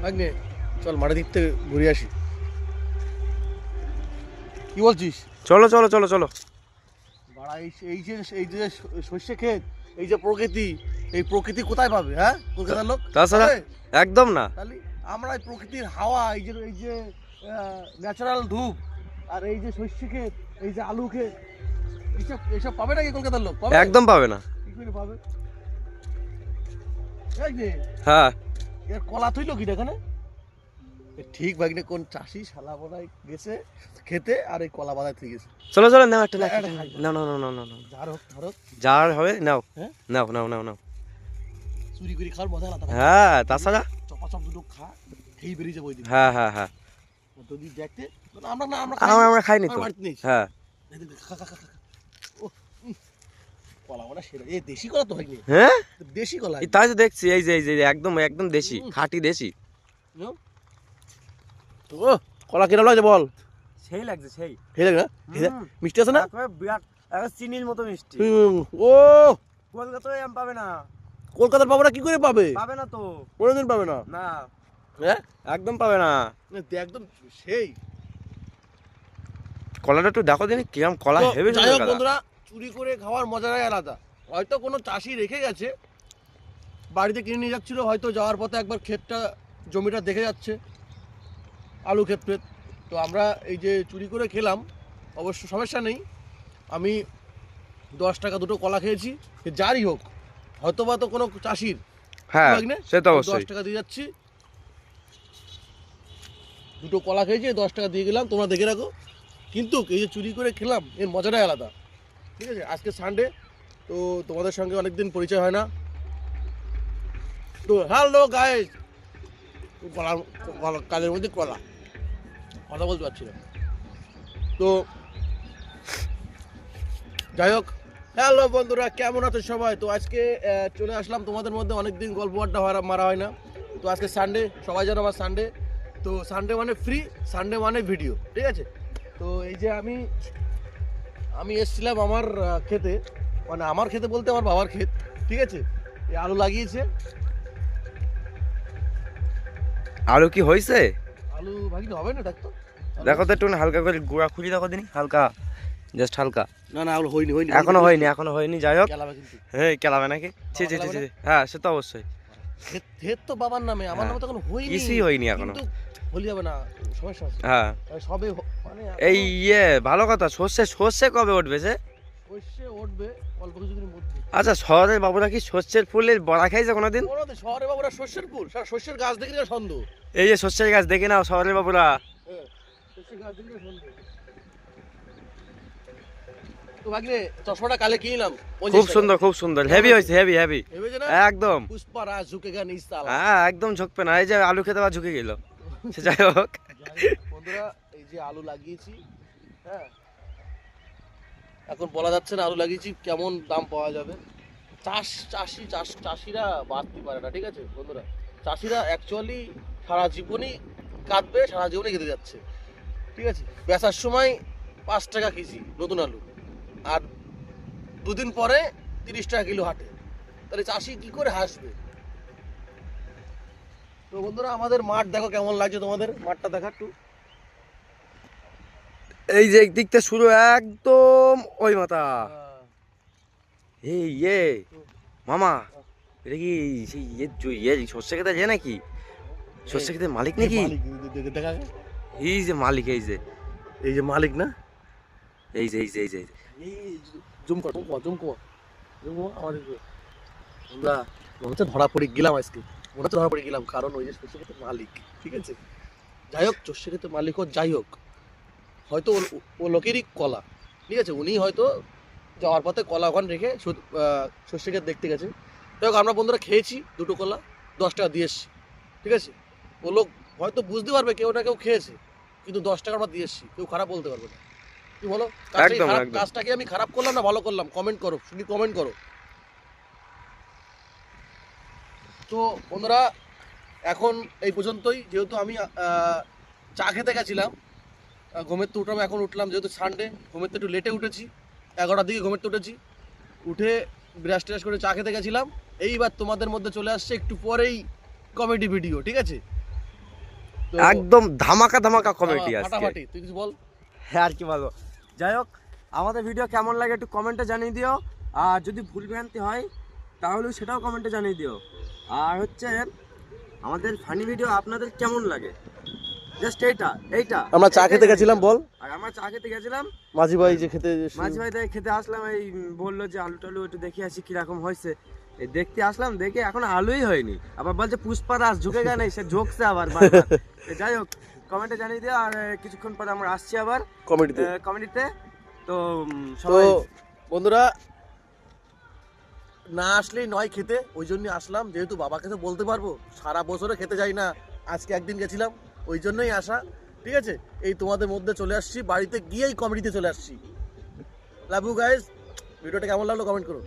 ভাগ্নে চল মাঠে দিক থেকে ঘুরে আসি, কি বলছিস? চলো চলো চলো চলো। বাড়া এই যে শস্য ক্ষেত, এই যে প্রকৃতি, এই প্রকৃতি কোথায় পাবে? হ্যাঁ, কলকাতার লোক তাছাড়া পাবে? একদম না। তাহলে আমরা এই প্রকৃতির হাওয়া, এই যে ন্যাচারাল ধূপ, আর এই যে শস্য ক্ষেত, এই যে আলু ক্ষেত, এইসব পাবে নাকি কলকাতার লোক? পাবে? একদম পাবে না। কি করে পাবে? এই যে হ্যাঁ এর কলা থইল কি এখানে? ঠিক ভাগনে কোন চাষি শালা বনায় গেছে খেতে আর এই কলা বাদায় থেকে গেছে। চলো চলো নাও একটা নাও নাও নাও নাও নাও নাও। যার হোক ধরো, যার হবে নাও। হ্যাঁ নাও নাও নাও নাও। চুরি করে খাওয়ার মজা আলাদা। হ্যাঁ তাছাড়া চপাচপ দুটো খেয়ে বেরিয়ে যাবো ওই দিন। হ্যাঁ হ্যাঁ হ্যাঁ যদি দেখতে আমরা না আমরা খাইনি তো। বাড়িতে নেই। হ্যাঁ খা খা খা খা। ও কলা বড়া সেরা, এই দেশি কলা তো হয়নি। হ্যাঁ দেশি কলা তাই তো দেখছি, এই যে একদম একদম দেশি, খাঁটি দেশি। ও কলা কিরম লাগছে বল? সেই লাগছে সেই। খেয়ে দেখ না, মিষ্টি আছে না? চিনির মতো মিষ্টি। ও কলকাতায় আম পাবে না। কলকাতার পাবো না, কি করে পাবে? পাবে না তো, কোনোদিন পাবে না। না হ্যাঁ একদম পাবে না। একদম সেই কলাটা একটু দেখো দিন কিরম কলা তো হেভি। যাই হোক বন্ধুরা, চুরি করে খাওয়ার মজাটাই আলাদা। হয়তো কোনো চাষি রেখে গেছে, বাড়িতে কিনে নিয়ে যাচ্ছিল, হয়তো যাওয়ার পথে একবার ক্ষেতটা জমিটা দেখে যাচ্ছে, আলু ক্ষেত ফেত। তো আমরা এই যে চুরি করে খেলাম, অবশ্য সমস্যা নেই। আমি 10 টাকা দুটো কলা খেয়েছি, যারই হোক, হয়তো বা তো কোনো চাষির। হ্যাঁ সে তো অবশ্যই। 10 টাকা দিয়ে যাচ্ছি, দুটো কলা খেয়েছি, 10 টাকা দিয়ে গেলাম, তোমরা দেখে রাখো। কিন্তু এই যে চুরি করে খেলাম, এর মজাটাই আলাদা। ঠিক আছে, আজকে সানডে, তো তোমাদের সঙ্গে অনেকদিন পরিচয় হয় না। তো হ্যালো গাইস, কলা কালের মধ্যে কলা কথা বলতে পারছি না। তো যাই হোক, হ্যালো বন্ধুরা, কেমন আছো সবাই? তো আজকে চলে আসলাম তোমাদের মধ্যে, অনেকদিন গল্প আড্ডা মারা হয় না। তো আজকে সানডে, সবাই জানো আমার সানডে। তো সানডে মানে ফ্রি, সানডে মানে ভিডিও, ঠিক আছে? তো এই যে আমি এসেছিলাম আমার ক্ষেতে, মানে আমার ক্ষেতে বলতে আমার বাবার ক্ষেত, ঠিক আছে? এই আলু লাগিয়েছে। আলু কি হয়েছে? আলু ভাগিনি হবে না, দেখতো দেখো তো একটু হালকা করে গুঁড়া খুঁজি দেখো দিনি, হালকা, জাস্ট হালকা। না না, আলু হয়নি এখনো হয়নি। যাই হোক, কেলাবে কিন্তু। হ্যাঁ কেলাবে নাকি? ছি ছি ছি। হ্যাঁ সে তো অবশ্যই। ক্ষেত তো বাবার নামে, আমার নামে তো এখন হয়নি, কিছুই হয়নি এখনো। কিন্তু হলে যাবে না, সমস্যা আছে। হ্যাঁ সবে মানে এই ভালো কথা, সর্ষে কবে উঠবে সে? সর্ষে উঠবে অল্প কিছুদিনের মধ্যে। আচ্ছা, শহরের বাবুরা কি সর্ষের ফুলের বড়া খাইছে কোনোদিন? কোনোদিন শহরে বাবুরা সর্ষের ফুল, সর্ষের গাছ দেখে না সন্দেহ। এই যে সর্ষের গাছ দেখে নাও শহরের বাবুরা। সর্ষের গাছ দেখে সন্দেহ। তো ভাগ্নে চশমাটা কালে কিনলাম, খুব সুন্দর, হেভি হয়েছে, হেভি একদম। পুষ্পারাজ ঝুঁকেগা নিচ তালা। হ্যাঁ একদম ঝুঁকবে না। এই যে আলু খেতে আবার ঝুঁকে গেল। সে যাই হোক বন্ধুরা, এই যে আলু লাগিয়েছি, হ্যাঁ এখন বলা যাচ্ছে না আলু লাগিয়েছি কেমন দাম পাওয়া যাবে। চাষিরা বাঁচতে পারে না, ঠিক আছে বন্ধুরা? চাষিরা অ্যাকচুয়ালি সারা জীবনই কাঁদবে, সারা জীবনই খেতে যাচ্ছে, ঠিক আছে? বেচার সময় 5 টাকা কেজি নতুন আলু, আর 2 দিন পরে 30 টাকা কিলো হাটে, তাহলে চাষি কি করে হাসবে? তো বন্ধুরা, আমাদের মাঠ দেখো কেমন লাগছে, তোমাদের মাঠটা দেখা একটু। এই যে দিকতে শুরু একদম ওই মাথা। এই মামা, এটা কি সেই সর্ষে খেতে যায় নাকি? সর্ষে খেতে মালিক নাকি? এই যে মালিক, এই যে মালিক না, এই যে জুম কর আমাদের আমরা মনে হচ্ছে ধরা পড়ে গেলাম আজকে, মনে হচ্ছে ধরা পড়ে গেলাম, কারণ ওই যে সর্ষে ক্ষেতের মালিক, ঠিক আছে? যাই হোক, সর্ষে ক্ষেতের মালিক হোক যাই হোক, হয়তো ও লোকেরই কলা, ঠিক আছে? উনি হয়তো যাওয়ার পথে কলা ওখানে রেখে সর্ষে ক্ষেত দেখতে গেছে। যাই হোক, আমরা বন্ধুরা খেয়েছি দুটো কলা, 10 টাকা দিয়ে এসছি, ঠিক আছে? ও লোক হয়তো বুঝতে পারবে কেউ না কেউ খেয়েছে, কিন্তু 10 টাকা আমরা দিয়ে এসছি, কেউ খারাপ বলতে পারবে না। কি বলো? কাজটাকে আমি খারাপ করলাম না ভালো করলাম? কমেন্ট করো, শুধু কমেন্ট করো। তো বন্ধুরা, এখন এই পর্যন্তই। যেহেতু আমি চা খেতে গেছিলাম, ঘুমের তো উঠলাম, এখন উঠলাম যেহেতু সানডে, ঘুমের তো একটু লেটে উঠেছি, 11টার দিকে ঘুমের তো উঠেছি। উঠে ব্রাশ ট্রাশ করে চা খেতে গেছিলাম। এইবার তোমাদের মধ্যে চলে আসছে একটু পরেই কমেডি ভিডিও, ঠিক আছে? তো একদম ধামাকা ধামাকা কমেডি আজকে। ফাটাফাটি, তুই কিছু বল। হ্যাঁ, আর কি বলবো। যাই হোক, আমাদের ভিডিও কেমন লাগে একটু কমেন্টে জানিয়ে দিও, আর যদি ভুল ভ্রান্তি হয় তাহলে সেটাও কমেন্টে জানিয়ে দিও। আর হচ্ছে আমাদের ফানি ভিডিও আপনাদের কেমন লাগে, জাস্ট এইটা আমরা চা খেতে গেছিলাম বল, আর আমরা চা খেতে গেছিলাম, মাঝি ভাই যে খেতে মাঝি ভাই থেকে খেতে আসলাম, এই বললো যে আলু টালু একটু দেখে আসি কিরকম হয়েছে। এই দেখতে আসলাম, দেখে এখন আলুই হয়নি, আবার বলছে পুষ্পা দাস ঝুঁকে গেলে সে ঝোঁকছে আবার বারবার। যাই হোক, কমেন্টে জানিয়ে দিও, আর কিছুক্ষণ পরে আমরা আসছি আবার কমেডিতে। তো তো সবাই বন্ধুরা, না আসলেই নয় খেতে, ওই জন্যই আসলাম, যেহেতু বাবাকে তো বলতে পারবো, সারা বছরে খেতে যাই না, আজকে একদিন গেছিলাম, ওই জন্যই আসা। ঠিক আছে, এই তোমাদের মধ্যে চলে আসছি, বাড়িতে গিয়েই কমেডিতে চলে আসছি। লাভ ইউ গাইস, ভিডিওটা কেমন লাগলো কমেন্ট করো।